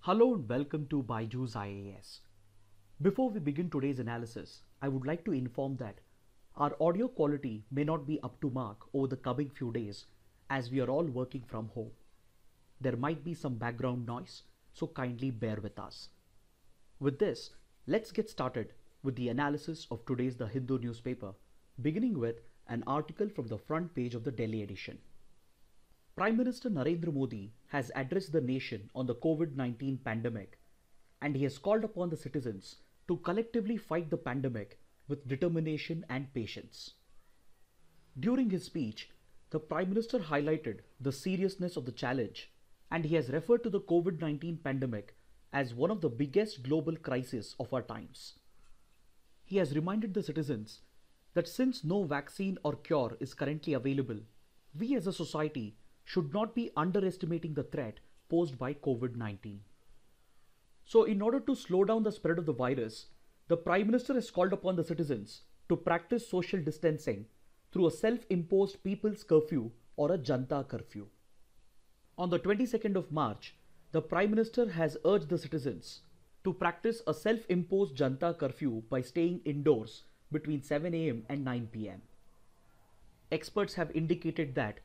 Hello and welcome to BYJU'S IAS. Before we begin today's analysis, I would like to inform that our audio quality may not be up to mark over the coming few days as we are all working from home. There might be some background noise, so kindly bear with us. With this, let's get started with the analysis of today's The Hindu newspaper, beginning with an article from the front page of the Delhi edition. Prime Minister Narendra Modi has addressed the nation on the COVID-19 pandemic, and he has called upon the citizens to collectively fight the pandemic with determination and patience. During his speech, the Prime Minister highlighted the seriousness of the challenge, and he has referred to the COVID-19 pandemic as one of the biggest global crises of our times. He has reminded the citizens that since no vaccine or cure is currently available, we as a society should not be underestimating the threat posed by COVID-19. So in order to slow down the spread of the virus, the Prime Minister has called upon the citizens to practice social distancing through a self-imposed people's curfew or a Janata Curfew. On the 22nd of March, the Prime Minister has urged the citizens to practice a self-imposed Janata Curfew by staying indoors between 7 a.m. and 9 p.m. Experts have indicated that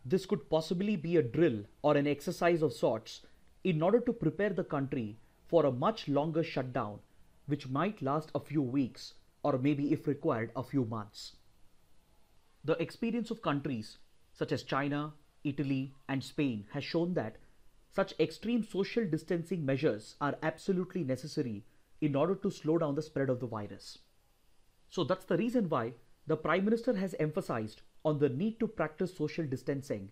this could possibly be a drill or an exercise of sorts in order to prepare the country for a much longer shutdown, which might last a few weeks or maybe, if required, a few months. The experience of countries such as China, Italy, and Spain has shown that such extreme social distancing measures are absolutely necessary in order to slow down the spread of the virus. So that's the reason why the Prime Minister has emphasized on the need to practice social distancing,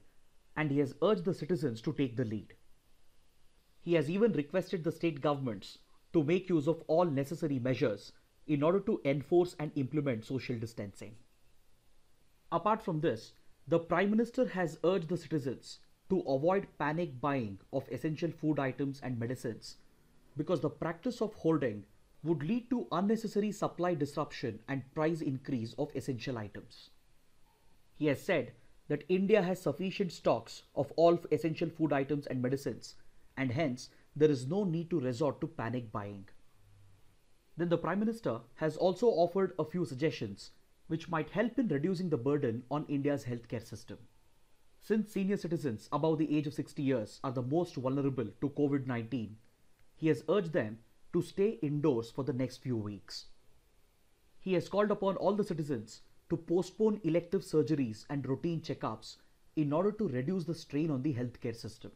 and he has urged the citizens to take the lead. He has even requested the state governments to make use of all necessary measures in order to enforce and implement social distancing. Apart from this, the Prime Minister has urged the citizens to avoid panic buying of essential food items and medicines, because the practice of hoarding would lead to unnecessary supply disruption and price increase of essential items. He has said that India has sufficient stocks of all essential food items and medicines, and hence there is no need to resort to panic buying. Then the Prime Minister has also offered a few suggestions which might help in reducing the burden on India's healthcare system. Since senior citizens above the age of 60 years are the most vulnerable to COVID-19, he has urged them to stay indoors for the next few weeks. He has called upon all the citizens to postpone elective surgeries and routine checkups in order to reduce the strain on the healthcare system.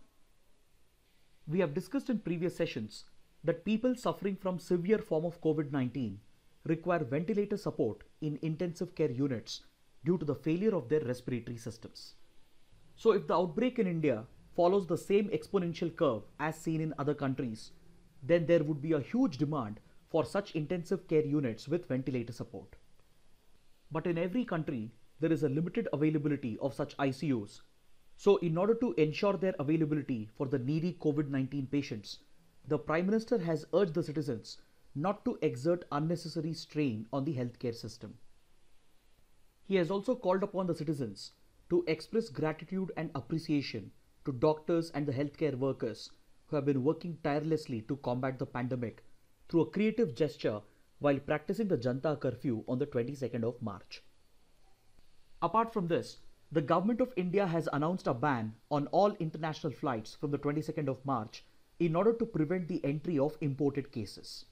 We have discussed in previous sessions that people suffering from severe form of COVID-19 require ventilator support in intensive care units due to the failure of their respiratory systems. So if the outbreak in India follows the same exponential curve as seen in other countries, then there would be a huge demand for such intensive care units with ventilator support. But in every country, there is a limited availability of such ICUs. So in order to ensure their availability for the needy COVID-19 patients, the Prime Minister has urged the citizens not to exert unnecessary strain on the healthcare system. He has also called upon the citizens to express gratitude and appreciation to doctors and the healthcare workers who have been working tirelessly to combat the pandemic through a creative gesture while practicing the Janata Curfew on the 22nd of March. Apart from this, the Government of India has announced a ban on all international flights from the 22nd of March in order to prevent the entry of imported cases.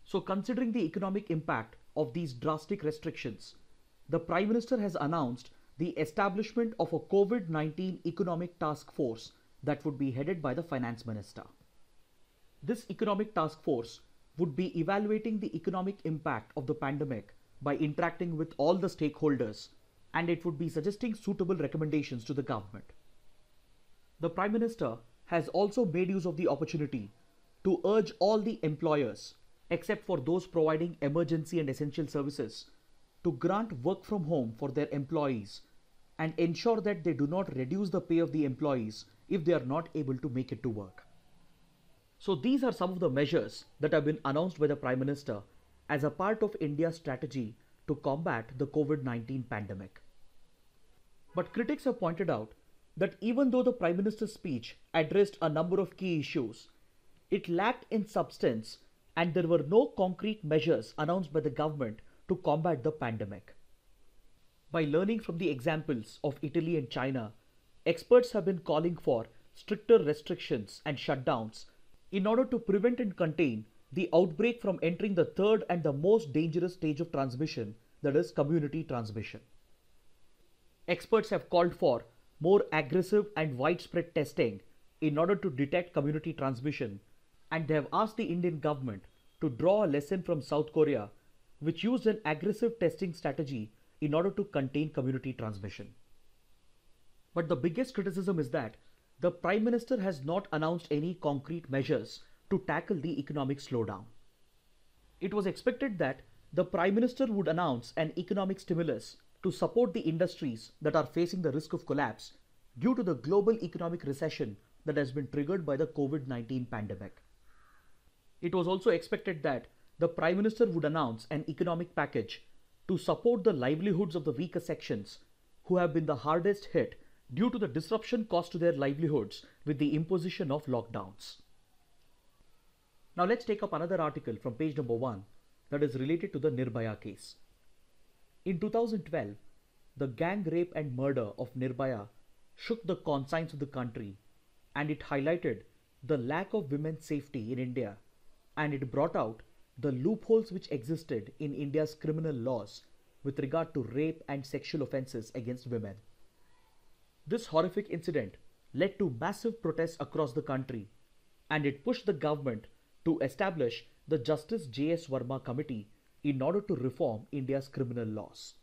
So considering the economic impact of these drastic restrictions, the Prime Minister has announced the establishment of a COVID-19 economic task force that would be headed by the Finance Minister. This economic task force would be evaluating the economic impact of the pandemic by interacting with all the stakeholders, and it would be suggesting suitable recommendations to the government. The Prime Minister has also made use of the opportunity to urge all the employers, except for those providing emergency and essential services, to grant work from home for their employees and ensure that they do not reduce the pay of the employees if they are not able to make it to work. So these are some of the measures that have been announced by the Prime Minister as a part of India's strategy to combat the COVID-19 pandemic. But critics have pointed out that even though the Prime Minister's speech addressed a number of key issues, It lacked in substance, and there were no concrete measures announced by the government to combat the pandemic. By learning from the examples of Italy and China, experts have been calling for stricter restrictions and shutdowns in order to prevent and contain the outbreak from entering the third and the most dangerous stage of transmission, that is, community transmission. Experts have called for more aggressive and widespread testing in order to detect community transmission, and they have asked the Indian government to draw a lesson from South Korea, which used an aggressive testing strategy in order to contain community transmission. But the biggest criticism is that the Prime Minister has not announced any concrete measures to tackle the economic slowdown. It was expected that the Prime Minister would announce an economic stimulus to support the industries that are facing the risk of collapse due to the global economic recession that has been triggered by the COVID-19 pandemic. It was also expected that the Prime Minister would announce an economic package to support the livelihoods of the weaker sections who have been the hardest hit due to the disruption caused to their livelihoods with the imposition of lockdowns. Now let's take up another article from page number 1 that is related to the Nirbhaya case. In 2012, the gang rape and murder of Nirbhaya shook the conscience of the country, and it highlighted the lack of women's safety in India, and it brought out the loopholes which existed in India's criminal laws with regard to rape and sexual offences against women. This horrific incident led to massive protests across the country, and it pushed the government to establish the Justice J.S. Verma Committee in order to reform India's criminal laws.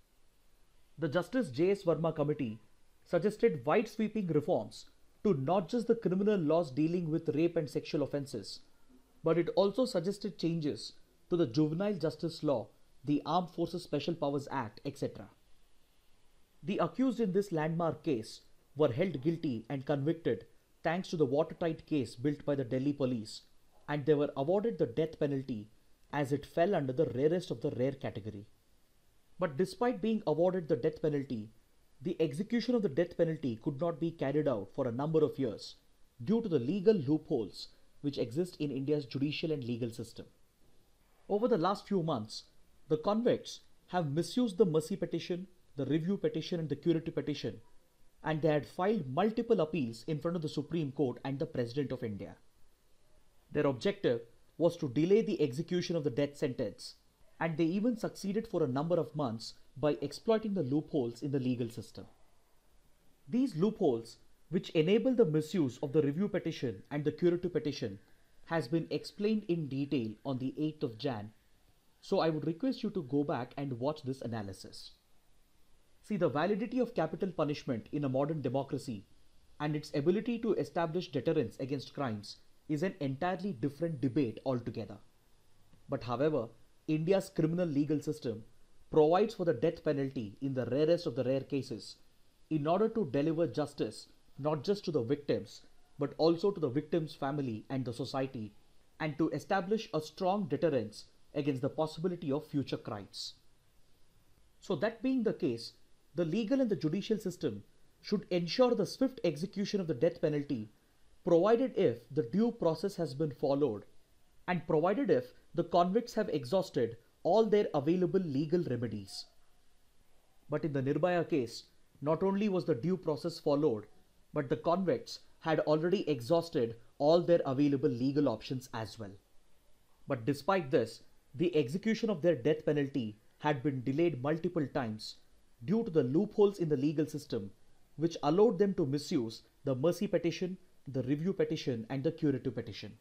The Justice J.S. Verma Committee suggested wide-sweeping reforms to not just the criminal laws dealing with rape and sexual offences, but it also suggested changes to the juvenile justice law, the Armed Forces Special Powers Act, etc. The accused in this landmark case were held guilty and convicted thanks to the watertight case built by the Delhi police, and they were awarded the death penalty as it fell under the rarest of the rare category. But despite being awarded the death penalty, the execution of the death penalty could not be carried out for a number of years due to the legal loopholes which exist in India's judicial and legal system. Over the last few months, the convicts have misused the mercy petition, the review petition and the curative petition, and they had filed multiple appeals in front of the Supreme Court and the President of India. Their objective was to delay the execution of the death sentence, and they even succeeded for a number of months by exploiting the loopholes in the legal system. These loopholes, which enable the misuse of the review petition and the curative petition, has been explained in detail on the 8th of Jan, so I would request you to go back and watch this analysis. See, the validity of capital punishment in a modern democracy and its ability to establish deterrence against crimes is an entirely different debate altogether. But however, India's criminal legal system provides for the death penalty in the rarest of the rare cases in order to deliver justice not just to the victims but also to the victim's family and the society, and to establish a strong deterrence against the possibility of future crimes. So that being the case, the legal and the judicial system should ensure the swift execution of the death penalty, provided if the due process has been followed, and provided if the convicts have exhausted all their available legal remedies. But in the Nirbhaya case, not only was the due process followed, but the convicts had already exhausted all their available legal options as well. But despite this, the execution of their death penalty had been delayed multiple times due to the loopholes in the legal system, which allowed them to misuse the mercy petition, the review petition and the curative petition.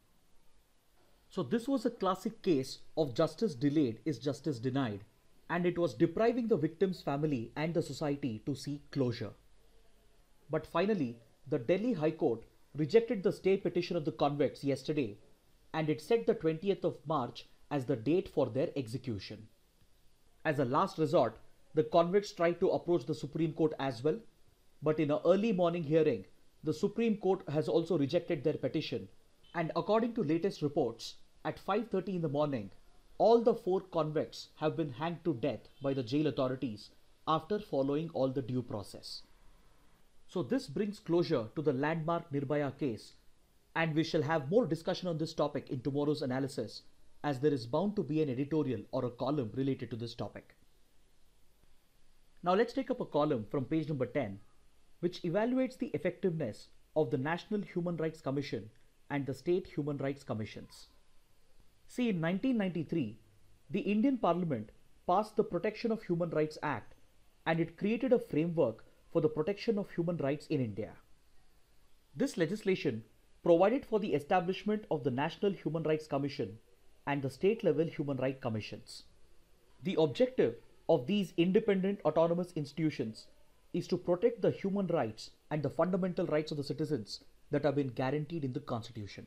So this was a classic case of justice delayed is justice denied, and it was depriving the victim's family and the society to seek closure. But finally, the Delhi High Court rejected the stay petition of the convicts yesterday, and it set the 20th of March as the date for their execution. As a last resort, the convicts tried to approach the Supreme Court as well, but in an early morning hearing, the Supreme Court has also rejected their petition, and according to latest reports, at 5:30 in the morning, all the 4 convicts have been hanged to death by the jail authorities after following all the due process. So this brings closure to the landmark Nirbhaya case, and we shall have more discussion on this topic in tomorrow's analysis, as there is bound to be an editorial or a column related to this topic. Now let's take up a column from page number 10, which evaluates the effectiveness of the National Human Rights Commission and the State Human Rights Commissions. See, in 1993, the Indian Parliament passed the Protection of Human Rights Act, and it created a framework for the protection of human rights in India. This legislation provided for the establishment of the National Human Rights Commission and the state-level human rights commissions. The objective of these independent autonomous institutions is to protect the human rights and the fundamental rights of the citizens that have been guaranteed in the Constitution.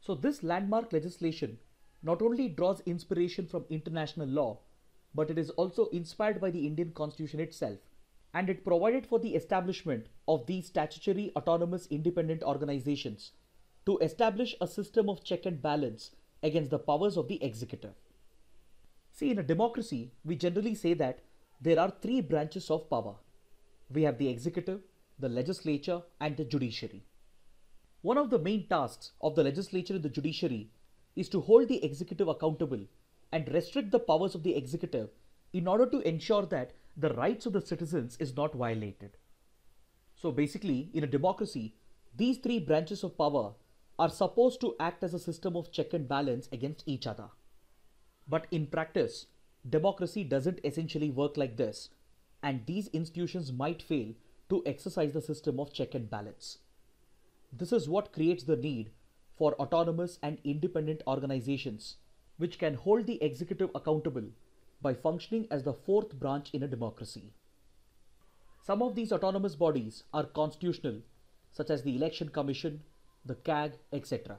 So this landmark legislation not only draws inspiration from international law, but it is also inspired by the Indian Constitution itself, and it provided for the establishment of these statutory autonomous independent organizations to establish a system of check and balance against the powers of the executive. See, in a democracy, we generally say that there are three branches of power. We have the executive, the legislature, and the judiciary. One of the main tasks of the legislature and the judiciary is to hold the executive accountable and restrict the powers of the executive in order to ensure that the rights of the citizens is not violated. So basically, in a democracy, these three branches of power are supposed to act as a system of check and balance against each other. But in practice, democracy doesn't essentially work like this, and these institutions might fail to exercise the system of check and balance. This is what creates the need for autonomous and independent organizations which can hold the executive accountable by functioning as the fourth branch in a democracy. Some of these autonomous bodies are constitutional, such as the Election Commission, the CAG, etc.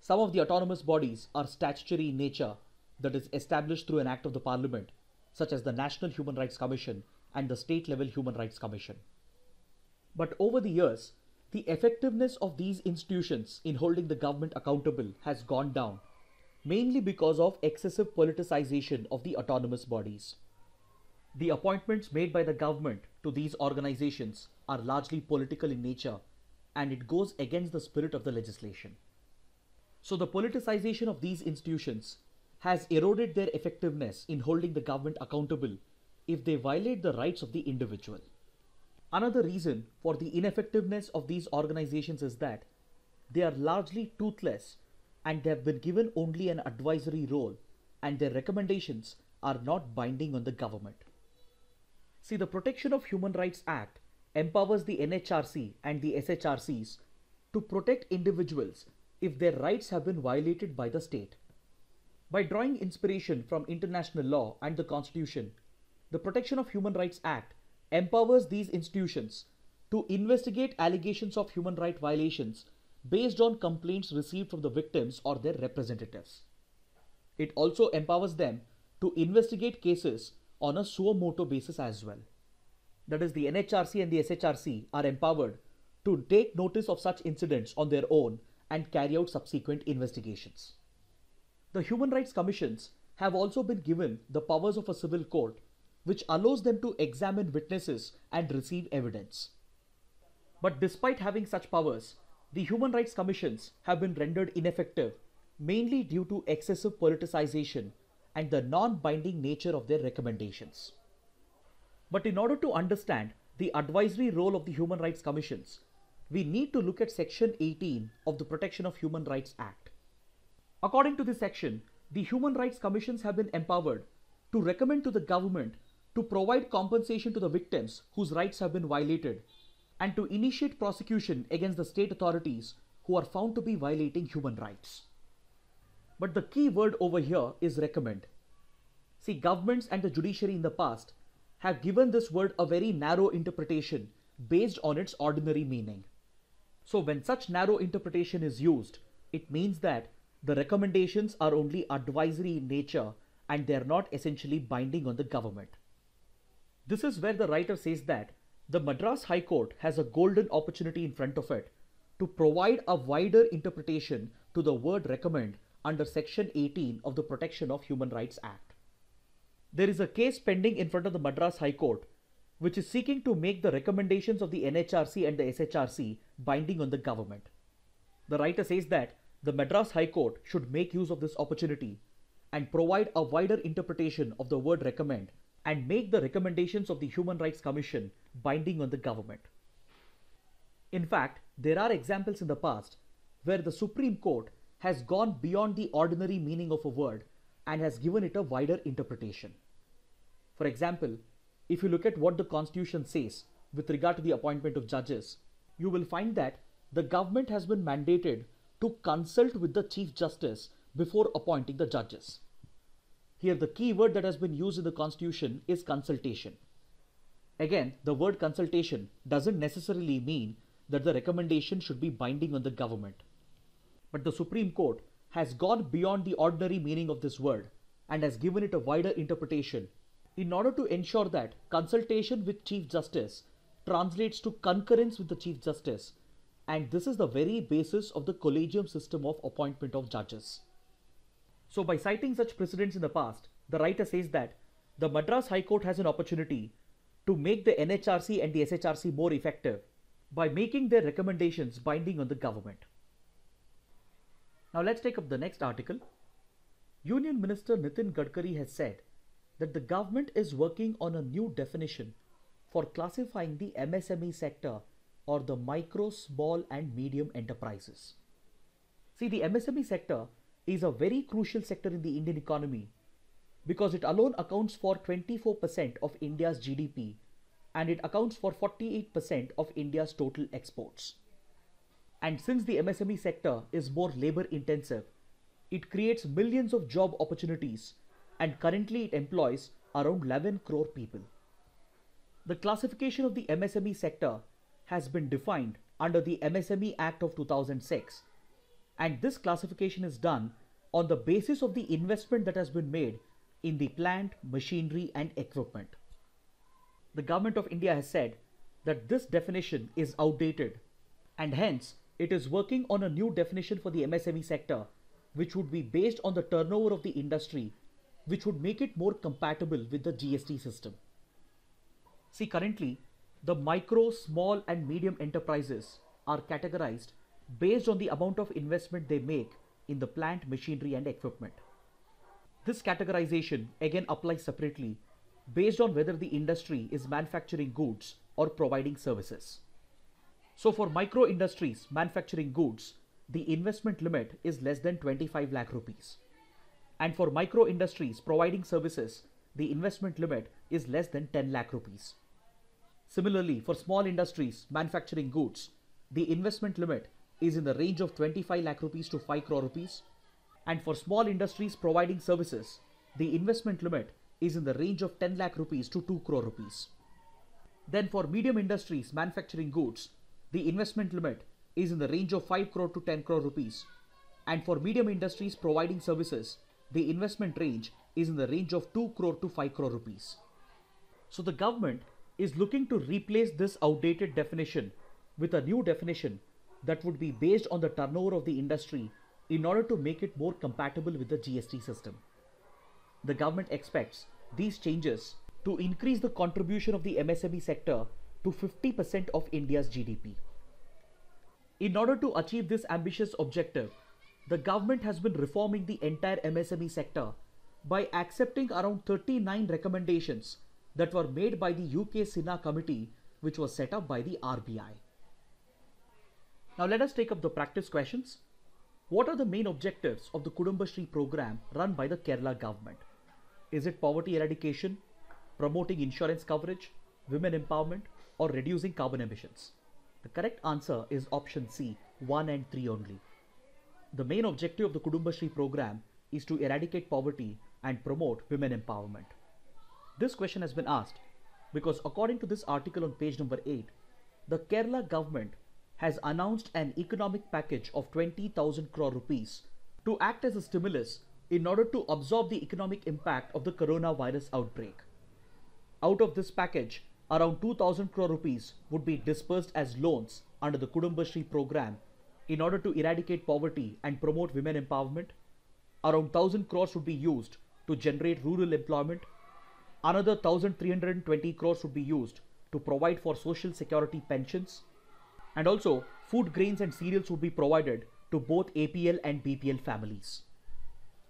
Some of the autonomous bodies are statutory in nature, that is established through an act of the Parliament, such as the National Human Rights Commission and the State-Level Human Rights Commission. But over the years, the effectiveness of these institutions in holding the government accountable has gone down, mainly because of excessive politicization of the autonomous bodies. The appointments made by the government to these organizations are largely political in nature, and it goes against the spirit of the legislation. So the politicization of these institutions has eroded their effectiveness in holding the government accountable if they violate the rights of the individual. Another reason for the ineffectiveness of these organizations is that they are largely toothless, and they have been given only an advisory role, and their recommendations are not binding on the government. See, the Protection of Human Rights Act empowers the NHRC and the SHRCs to protect individuals if their rights have been violated by the state. By drawing inspiration from international law and the Constitution, the Protection of Human Rights Act empowers these institutions to investigate allegations of human rights violations based on complaints received from the victims or their representatives. It also empowers them to investigate cases on a suo motu basis as well. That is, the NHRC and the SHRC are empowered to take notice of such incidents on their own and carry out subsequent investigations. The Human Rights Commissions have also been given the powers of a civil court, which allows them to examine witnesses and receive evidence. But despite having such powers, the Human Rights Commissions have been rendered ineffective, mainly due to excessive politicization and the non-binding nature of their recommendations. But in order to understand the advisory role of the Human Rights Commissions, we need to look at Section 18 of the Protection of Human Rights Act. According to this section, the Human Rights Commissions have been empowered to recommend to the government to provide compensation to the victims whose rights have been violated, and to initiate prosecution against the state authorities who are found to be violating human rights. But the key word over here is recommend. See, governments and the judiciary in the past have given this word a very narrow interpretation based on its ordinary meaning. So when such narrow interpretation is used, it means that the recommendations are only advisory in nature and they are not essentially binding on the government. This is where the writer says that the Madras High Court has a golden opportunity in front of it to provide a wider interpretation to the word recommend under Section 18 of the Protection of Human Rights Act. There is a case pending in front of the Madras High Court which is seeking to make the recommendations of the NHRC and the SHRC binding on the government. The writer says that the Madras High Court should make use of this opportunity and provide a wider interpretation of the word recommend and make the recommendations of the Human Rights Commission binding on the government. In fact, there are examples in the past where the Supreme Court has gone beyond the ordinary meaning of a word and has given it a wider interpretation. For example, if you look at what the Constitution says with regard to the appointment of judges, you will find that the government has been mandated to consult with the Chief Justice before appointing the judges. Here the key word that has been used in the Constitution is consultation. Again, the word consultation doesn't necessarily mean that the recommendation should be binding on the government. But the Supreme Court has gone beyond the ordinary meaning of this word and has given it a wider interpretation in order to ensure that consultation with Chief Justice translates to concurrence with the Chief Justice, and this is the very basis of the collegium system of appointment of judges. So by citing such precedents in the past, the writer says that the Madras High Court has an opportunity to make the NHRC and the SHRC more effective by making their recommendations binding on the government. Now let's take up the next article. Union Minister Nitin Gadkari has said that the government is working on a new definition for classifying the MSME sector or the micro, small and medium enterprises. See, the MSME sector is a very crucial sector in the Indian economy because it alone accounts for 24% of India's GDP and it accounts for 48% of India's total exports. And since the MSME sector is more labor intensive, it creates millions of job opportunities and currently it employs around 11 crore people. The classification of the MSME sector has been defined under the MSME Act of 2006, and this classification is done on the basis of the investment that has been made in the plant, machinery and equipment. The Government of India has said that this definition is outdated and hence it is working on a new definition for the MSME sector which would be based on the turnover of the industry, which would make it more compatible with the GST system. See, currently the micro, small and medium enterprises are categorized based on the amount of investment they make in the plant, machinery and equipment. This categorization again applies separately based on whether the industry is manufacturing goods or providing services. So for micro industries manufacturing goods, the investment limit is less than 25 lakh rupees. And for micro industries providing services, the investment limit is less than 10 lakh rupees. Similarly, for small industries manufacturing goods, the investment limit is in the range of 25 lakh rupees to 5 crore rupees. And for small industries providing services, the investment limit is in the range of 10 lakh rupees to 2 crore rupees. Then for medium industries manufacturing goods, the investment limit is in the range of 5 crore to 10 crore rupees. And for medium industries providing services, the investment range is in the range of 2 crore to 5 crore rupees. So the government is looking to replace this outdated definition with a new definition that would be based on the turnover of the industry in order to make it more compatible with the GST system. The government expects these changes to increase the contribution of the MSME sector to 50% of India's GDP. In order to achieve this ambitious objective, the government has been reforming the entire MSME sector by accepting around 39 recommendations that were made by the U.K Sinha committee, which was set up by the RBI. Now let us take up the practice questions. What are the main objectives of the Kudumbashree program run by the Kerala government? Is it poverty eradication, promoting insurance coverage, women empowerment, or reducing carbon emissions? The correct answer is option C, 1 and 3 only. The main objective of the Kudumbashree program is to eradicate poverty and promote women empowerment. This question has been asked because according to this article on page number 8, the Kerala government has announced an economic package of 20,000 crore rupees to act as a stimulus in order to absorb the economic impact of the coronavirus outbreak. Out of this package, around 2,000 crore rupees would be dispersed as loans under the Kudumbashree program in order to eradicate poverty and promote women empowerment. Around 1,000 crores would be used to generate rural employment. Another 1,320 crores would be used to provide for social security pensions. And also, food grains and cereals would be provided to both APL and BPL families.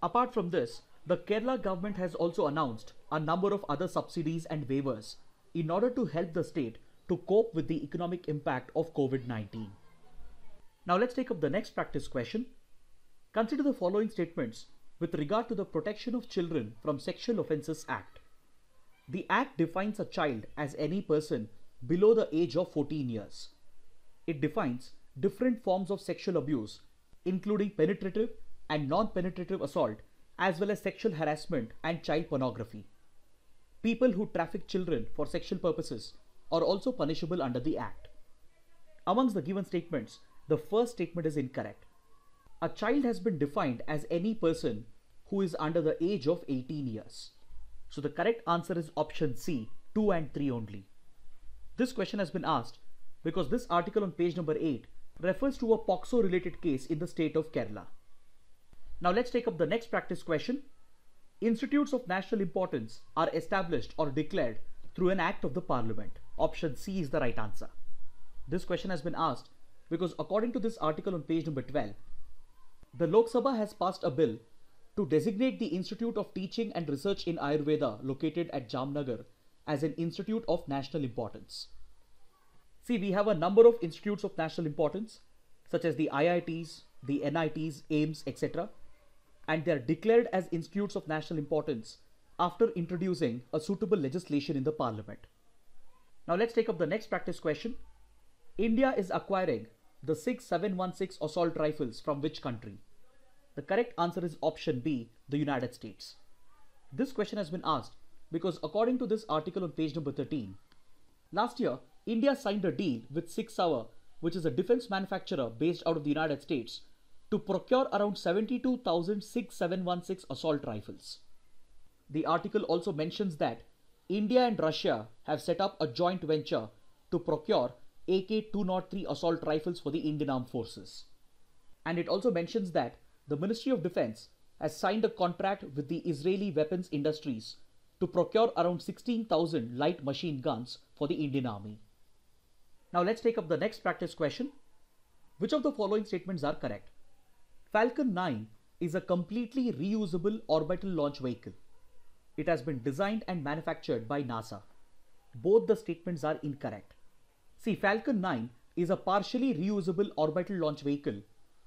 Apart from this, the Kerala government has also announced a number of other subsidies and waivers in order to help the state to cope with the economic impact of COVID-19. Now let's take up the next practice question. Consider the following statements with regard to the Protection of Children from Sexual Offences Act. The Act defines a child as any person below the age of 14 years. It defines different forms of sexual abuse, including penetrative and non-penetrative assault, as well as sexual harassment and child pornography. People who traffic children for sexual purposes are also punishable under the Act. Amongst the given statements, the first statement is incorrect. A child has been defined as any person who is under the age of 18 years. So the correct answer is option C, 2 and 3 only. This question has been asked because this article on page number 8 refers to a POCSO related case in the state of Kerala. Now let's take up the next practice question. Institutes of national importance are established or declared through an act of the Parliament. Option C is the right answer. This question has been asked because according to this article on page number 12, the Lok Sabha has passed a bill to designate the Institute of Teaching and Research in Ayurveda located at Jamnagar as an institute of national importance. See, we have a number of institutes of national importance such as the IITs, the NITs, AIIMS, etc. and they are declared as institutes of national importance after introducing a suitable legislation in the Parliament. Now let's take up the next practice question. India is acquiring the 6716 assault rifles from which country? The correct answer is option B, the United States. This question has been asked because according to this article on page number 13, last year India signed a deal with 6 Sauer, which is a defense manufacturer based out of the United States, to procure around 72,000 6716 assault rifles. The article also mentions that India and Russia have set up a joint venture to procure AK-203 assault rifles for the Indian Armed Forces. And it also mentions that the Ministry of Defense has signed a contract with the Israeli weapons industries to procure around 16,000 light machine guns for the Indian Army. Now let's take up the next practice question. Which of the following statements are correct? Falcon 9 is a completely reusable orbital launch vehicle. It has been designed and manufactured by NASA. Both the statements are incorrect. See, Falcon 9 is a partially reusable orbital launch vehicle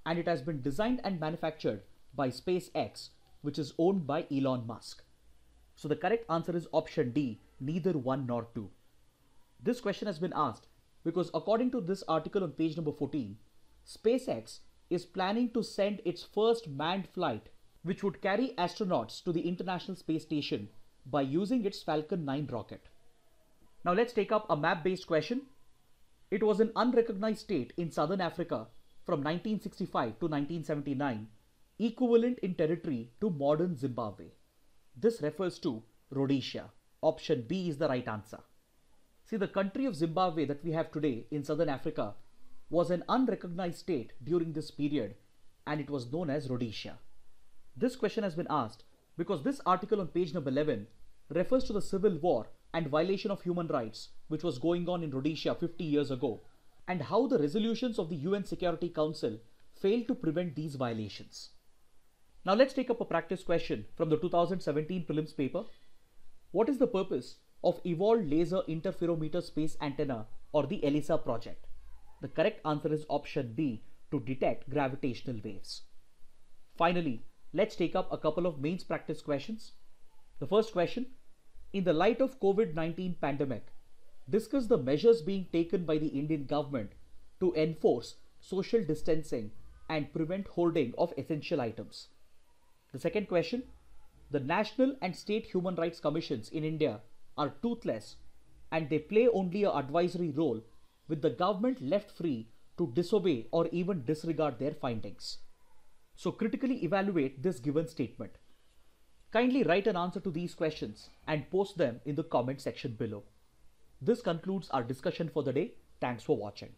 and it has been designed and manufactured by SpaceX, which is owned by Elon Musk. So the correct answer is option D, neither 1 nor 2. This question has been asked because according to this article on page number 14, SpaceX is planning to send its first manned flight which would carry astronauts to the International Space Station by using its Falcon 9 rocket. Now let's take up a map-based question. It was an unrecognized state in southern Africa from 1965 to 1979, equivalent in territory to modern Zimbabwe. This refers to Rhodesia. Option B is the right answer. See, the country of Zimbabwe that we have today in southern Africa was an unrecognized state during this period and it was known as Rhodesia. This question has been asked because this article on page number 11 refers to the civil war and violation of human rights which was going on in Rhodesia 50 years ago and how the resolutions of the UN Security Council failed to prevent these violations. Now let's take up a practice question from the 2017 prelims paper. What is the purpose of Evolved Laser Interferometer Space Antenna or the ELISA project? The correct answer is option B, to detect gravitational waves. Finally, let's take up a couple of mains practice questions. The first question, in the light of COVID-19 pandemic, discuss the measures being taken by the Indian government to enforce social distancing and prevent hoarding of essential items. The second question, the national and state human rights commissions in India are toothless and they play only an advisory role with the government left free to disobey or even disregard their findings. So critically evaluate this given statement. Kindly write an answer to these questions and post them in the comment section below. This concludes our discussion for the day. Thanks for watching.